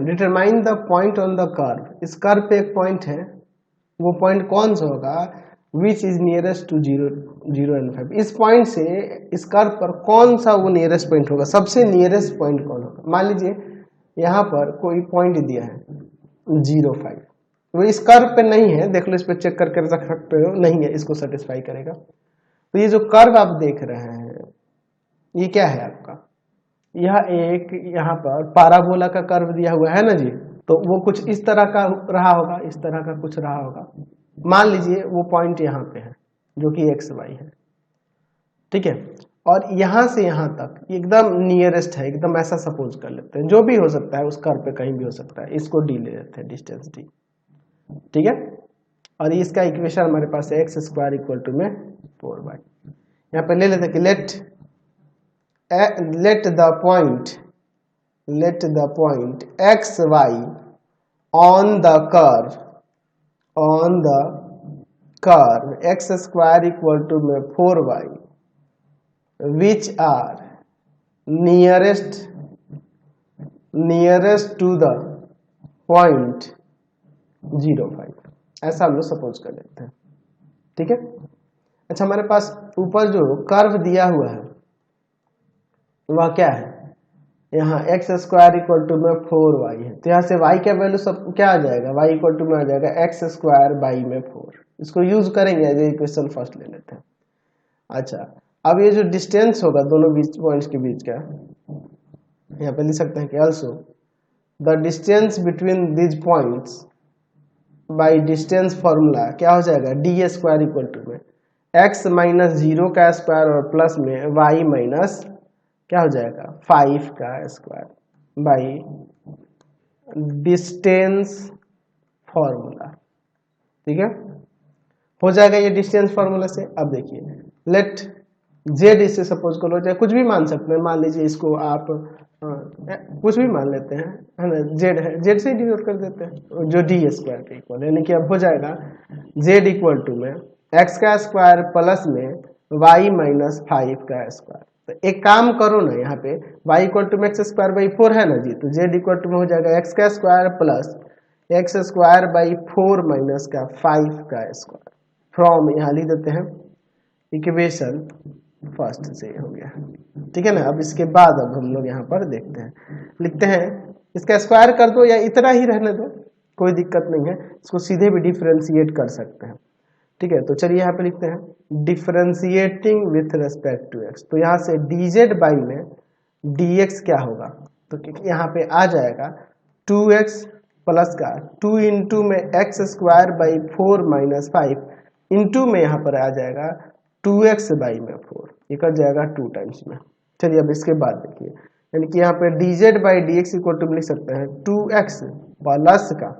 हैं, determine the point on the curve, इस curve पे एक पॉइंट है, वो पॉइंट कौन सा होगा, which is nearest to 0, 0 and 5, इस पॉइंट से इस कर्व पर कौन सा वो नियरेस्ट पॉइंट होगा, सबसे नियरेस्ट पॉइंट कौन होगा। मान लीजिए यहाँ पर कोई पॉइंट दिया है 0, 5, वो इस कर्व पे नहीं है, देख लो इस पे चेक करके रख सकते हो, नहीं है, इसको सेटिस्फाई करेगा। तो ये जो कर्व आप देख रहे हैं ये क्या है आपका, यह एक यहाँ पर पाराबोला का कर्व दिया हुआ है ना जी, तो वो कुछ इस तरह का रहा होगा, इस तरह का कुछ रहा होगा। मान लीजिए वो पॉइंट यहाँ पे है जो कि एक्स वाई है, ठीक है, और यहाँ से यहाँ तक एकदम नियरेस्ट है, एकदम ऐसा सपोज कर लेते हैं, जो भी हो सकता है उस कर्व पे कहीं भी हो सकता है, इसको डी ले लेते हैं, डिस्टेंस डी, ठीक है। और इसका इक्वेशन हमारे पास है एक्स स्क्वायर इक्वल टू में 4y, यहाँ पे ले लेते हैं कि let the point x y on the curve x square equal to में 4y which are nearest to the point 0, 5, ऐसा हम लोग सपोज कर लेते हैं, ठीक है। अच्छा, हमारे पास ऊपर जो कर्व दिया हुआ है वह क्या है, यहाँ एक्स स्क्वायर इक्वल टू में 4y है, तो यहाँ से y का वैल्यू सब क्या आ जाएगा, y इक्वल टू में आ जाएगा एक्स स्क्वायर बाई में 4, इसको यूज करेंगे एज इक्वेशन फर्स्ट ले लेते हैं। अच्छा, अब ये जो डिस्टेंस होगा दोनों बीच पॉइंट्स के बीच का, यहाँ पे लिख सकते हैं कि also the distance between this points by distance formula क्या हो जाएगा, डी स्क्वायर इक्वल टू में x माइनस 0 का स्क्वायर और प्लस में y माइनस क्या हो जाएगा 5 का स्क्वायर बाई डिस्टेंस फॉर्मूला, ठीक है, हो जाएगा ये डिस्टेंस फॉर्मूला से। अब देखिए लेट जेड, इससे सपोज कर लो, चाहे कुछ भी मान सकते हैं, मान लीजिए इसको आप कुछ भी मान लेते हैं, है ना, जेड है, जेड से डिनोट कर देते हैं जो डी स्क्वायर के इक्वल, यानी कि अब हो जाएगा जेड इक्वल टू में एक्स का स्क्वायर प्लस में वाई माइनस 5 का स्क्वायर। तो एक काम करो ना, यहाँ पे y इक्वल टू में एक्स स्क्वायर बाई 4 है ना जी, तो z इक्वल टू में हो जाएगा एक्स का square plus x square by 4 minus का 5 का स्क्वायर, फ्रॉम यहाँ लिख देते हैं इक्वेशन फर्स्ट से हो गया, ठीक है ना। अब इसके बाद अब हम लोग यहाँ पर देखते हैं, लिखते हैं इसका स्क्वायर कर दो या इतना ही रहने दो, कोई दिक्कत नहीं है, इसको सीधे भी डिफ्रेंशिएट कर सकते हैं, ठीक है। तो चलिए यहाँ पे लिखते हैं differentiating with respect to x, तो यहाँ से dz बाई में dx क्या होगा, तो यहाँ पे आ जाएगा 2x प्लस का 2 इंटू में x square by 4 minus 5 into में यहाँ पर आ जाएगा 2x बाई में 4, ये कर जाएगा 2 टाइम्स में। चलिए अब इसके बाद देखिए, यानी कि यहाँ पे dz by dx equal to लिख सकते हैं 2x प्लस का,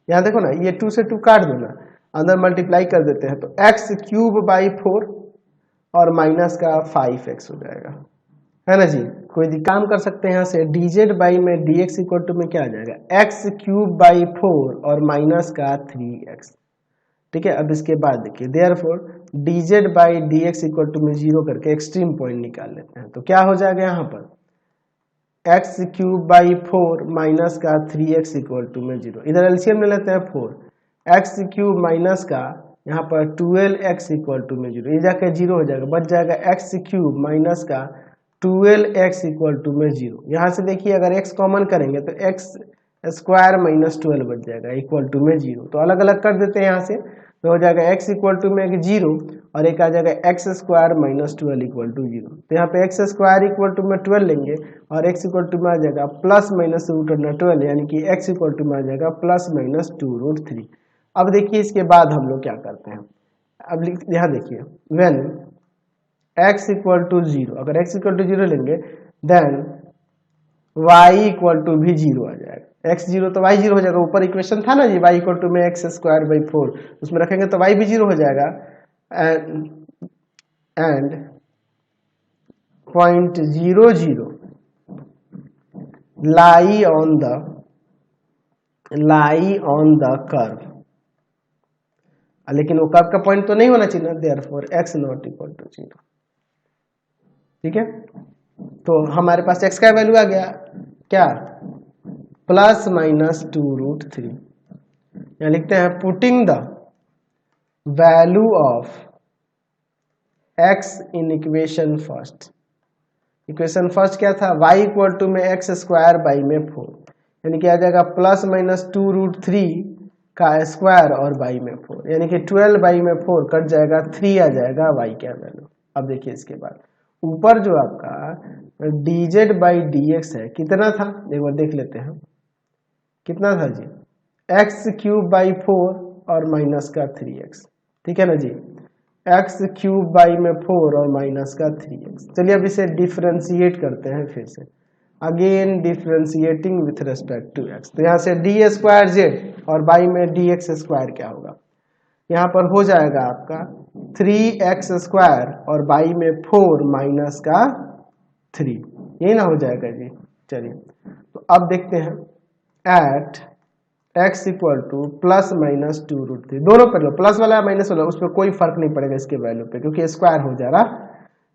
यहाँ देखो ना ये 2 से 2 काट दो ना, अंदर मल्टीप्लाई कर देते हैं, तो x क्यूब बाई 4 और माइनस का 5x हो जाएगा, है ना जी। कोई काम कर सकते हैं यहाँ से dz बाई में dx इक्वल टू में क्या आ जाएगा x क्यूब बाई 4 और माइनस का 3x, ठीक है। अब इसके बाद देखिए therefore dz by dx equal to में 0 करके एक्सट्रीम पॉइंट निकाल लेते हैं, तो क्या हो जाएगा यहाँ पर x क्यूब बाई 4 माइनस का 3x इक्वल टू में 0, इधर एलसीएम ले लेते हैं 4, x क्यूब माइनस का यहाँ पर 12x इक्वल टू में 0, ये जाकर 0 हो जाएगा, बच जाएगा x क्यूब माइनस का 12x इक्वल टू में 0। यहाँ से देखिए अगर x कॉमन करेंगे तो x स्क्वायर माइनस 12 बच जाएगा इक्वल टू में 0, तो अलग अलग कर देते हैं यहाँ से, तो हो जाएगा x इक्वल टू में 0 और एक आ जाएगा x square minus 12 equal to 0, तो यहाँ पे x स्क्वायर इक्वल टू में 12 लेंगे और x इक्वल टू में आ जाएगा प्लस माइनस रूट अंडर 12, यानी कि x इक्वल टू में आ जाएगा प्लस माइनस 2√3। अब देखिए इसके बाद हम लोग क्या करते हैं, अब यहाँ देखिए व्हेन x इक्वल टू 0, अगर x इक्वल टू 0 लेंगे देन y इक्वल टू भी 0 आ जाएगा, x 0 तो y 0 हो जाएगा, ऊपर इक्वेशन था ना जी y इक्वल टू में एक्स स्क्वायर बाई 4, उसमें रखेंगे तो y भी 0 हो जाएगा, and point 0 0 lie on the curve, लेकिन वो कर्व का पॉइंट तो नहीं होना चाहिए, therefore x not equal to 0, ठीक है। तो हमारे पास x का वैल्यू आ गया क्या प्लस माइनस 2√3। यहाँ लिखते हैं putting the value of x in equation first. Equation first क्या था, y इक्वल टू में x स्क्वायर बाई में 4, यानी कि आ जाएगा प्लस माइनस 2√3 का स्क्वायर और बाई में 4, यानी कि 12 बाई में 4 कट जाएगा, 3 आ जाएगा y का वैल्यू। अब देखिए इसके बाद ऊपर जो आपका dz बाई dx है कितना था, एक बार देख लेते हैं कितना था जी, x³ बाई 4 और माइनस का 3x, ठीक है ना जी, x³ बाई में 4 और माइनस का 3x। चलिए अब इसे डिफरेंशिएट करते हैं फिर से, again differentiating with respect to x। तो यहाँ से d² और बाई में dx² क्या होगा, यहाँ पर हो जाएगा आपका 3x² और बाई में 4 माइनस का 3, यही ना हो जाएगा जी। चलिए तो अब देखते हैं at x equal to plus minus 2√3, दोनों पर लो, प्लस वाला माइनस वाला, उस पर कोई फर्क नहीं पड़ेगा इसके वैल्यू पे क्योंकि स्क्वायर हो जा रहा।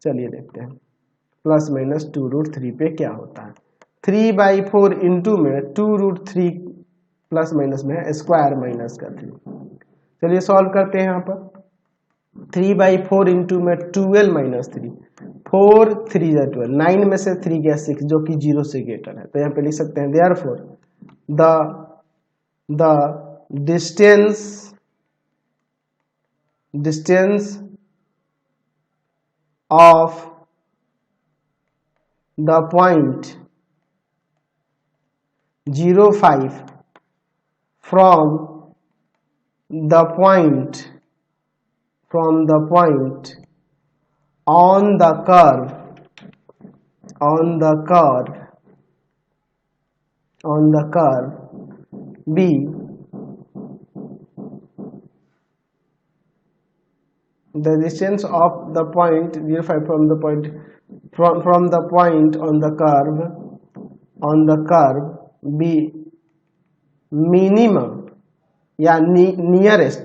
चलिए देखते हैं प्लस माइनस 2√3 पे क्या होता है, 3/4 इंटू में 2√3 प्लस माइनस में है स्क्वायर माइनस का 3। चलिए सॉल्व करते हैं, यहाँ पर 3/4 इंटू में 12 माइनस 3, 4 3 12, 9 में से 3 गया 6 जो कि 0 से ग्रेटर है, तो यहाँ पे लिख सकते हैं therefore the distance of the point 0.5 from the point on the curve B the distance of the point 0.5 from the point on the curve B minimum या nearest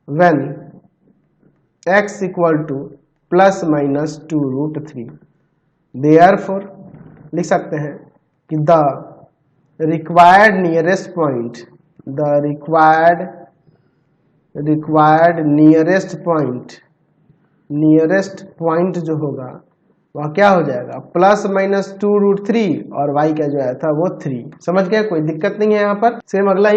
when x equal to plus minus 2√3। Therefore लिख सकते हैं कि the required nearest point जो होगा वह क्या हो जाएगा, प्लस माइनस 2√3 और y का जो आया था वो 3। समझ गया, कोई दिक्कत नहीं है यहाँ पर। सेम अगला